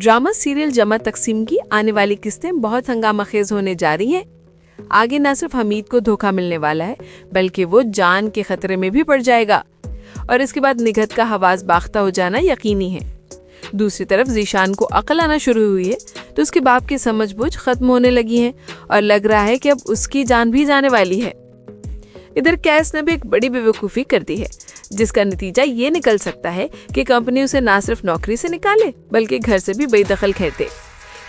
Drama serial जमा तकसीम की आने वाली किस्तें बहुत हंगामाखेज होने जा रही हैं। आगे न सिर्फ हमीद को धोखा मिलने वाला है बल्कि वो जान के खतरे में भी पड़ जाएगा और इसके बाद निगहत का हवास बाख्ता हो जाना यकीनी है। दूसरी तरफ ज़ीशान को अक्ल आना शुरू हुई है तो उसके बाप की समझबूझ खत्म होने लगी है और लग रहा है कि अब उसकी जान भी जाने वाली है। इधर कैस ने भी एक बड़ी बेवकूफ़ी कर दी है जिसका नतीजा ये निकल सकता है कि कंपनी उसे ना सिर्फ नौकरी से निकाले बल्कि घर से भी बेदखल कर दे।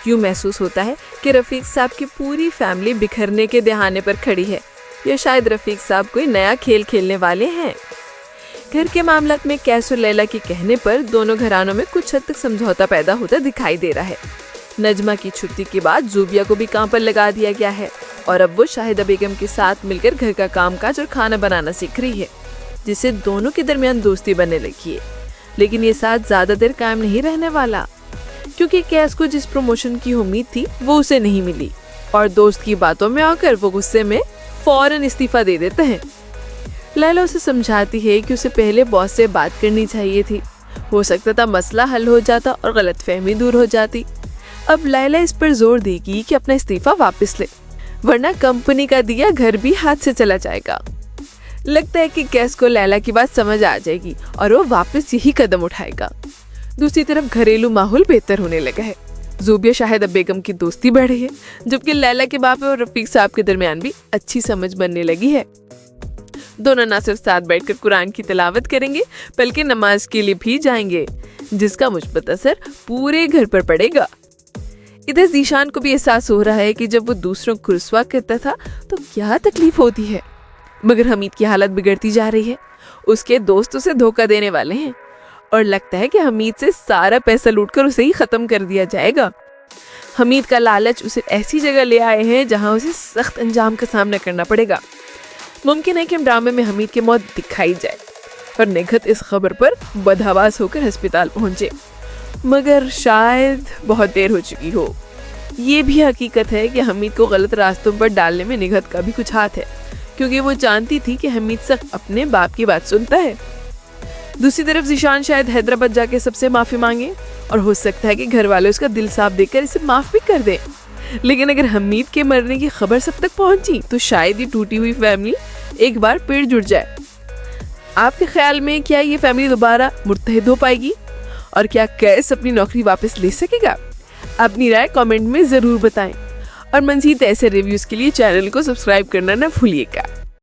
यूँ महसूस होता है कि रफ़ीक साहब की पूरी फैमिली बिखरने के दहाने पर खड़ी है या शायद रफ़ीक साहब कोई नया खेल खेलने वाले हैं। घर के मामलात में कैस और लैला के कहने पर दोनों घरानों में कुछ हद तक समझौता पैदा होता दिखाई दे रहा है। नजमा की छुट्टी के बाद ज़ूबिया को भी काम पर लगा दिया गया है और अब वो शाहिदा बेगम के साथ मिलकर घर का कामकाज और खाना बनाना सीख रही है, जिससे दोनों के दरमियान दोस्ती बनने लगी है। लेकिन ये साथ ज़्यादा देर कायम नहीं रहने वाला, क्योंकि कैस को जिस प्रमोशन की उम्मीद थी वो उसे नहीं मिली और दोस्त की बातों में आकर वो गुस्से में फौरन इस्तीफा दे देते हैं। लैला उसे समझाती है कि उसे पहले बॉस से बात करनी चाहिए थी, हो सकता था मसला हल हो जाता और गलतफहमी दूर हो जाती। अब लैला इस पर जोर देगी कि अपना इस्तीफा वापस ले, वरना कंपनी का दिया घर भी हाथ से चला जाएगा। लगता है कि कैस को लैला की बात समझ आ जाएगी और वो वापस यही कदम उठाएगा। दूसरी तरफ घरेलू माहौल बेहतर होने लगा है। ज़ूबिया शाहिदा बेगम की दोस्ती बढ़ रही है, जबकि लैला के बाप और रफ़ीक साहब के दरमियान भी अच्छी समझ बनने लगी है। दोनों न सिर्फ साथ बैठकर कुरान की तिलावत करेंगे बल्कि नमाज के लिए भी जाएंगे, जिसका मुस्बत असर पूरे घर पर पड़ेगा। इधर ज़ीशान को भी एहसास हो रहा है कि जब वो दूसरों को रुस्वा करता था तो क्या तकलीफ होती है, मगर हमीद की हालत बिगड़ती जा रही है। उसके दोस्त उसे धोखा देने वाले हैं और लगता है कि हमीद से सारा पैसा लूटकर उसे ही ख़त्म कर दिया जाएगा। हमीद का लालच उसे ऐसी जगह ले आए हैं जहां उसे सख्त अंजाम का सामना करना पड़ेगा। मुमकिन है कि ड्रामे में हमीद की मौत दिखाई जाए और निगहत इस खबर पर बदहवास होकर अस्पताल पहुंचे, मगर शायद बहुत देर हो चुकी हो। ये भी हकीकत है कि हमीद को गलत रास्तों पर डालने में निगहत का भी कुछ हाथ है, क्योंकि वो जानती थी कि हमीद सिर्फ अपने बाप की बात सुनता है। दूसरी तरफ ज़ीशान शायद हैदराबाद जाके सबसे माफ़ी मांगे और हो सकता है कि घर वाले उसका दिल साफ देकर इसे माफ़ भी कर दें। लेकिन अगर हमीद के मरने की खबर सब तक पहुंची तो शायद ये टूटी हुई फैमिली एक बार फिर जुड़ जाए। आपके ख्याल में क्या ये फैमिली दोबारा मुत्तहिद हो पाएगी और क्या कैस अपनी नौकरी वापस ले सकेगा? अपनी राय कमेंट में ज़रूर बताएं और मज़ीद ऐसे रिव्यूज़ के लिए चैनल को सब्सक्राइब करना ना भूलिएगा।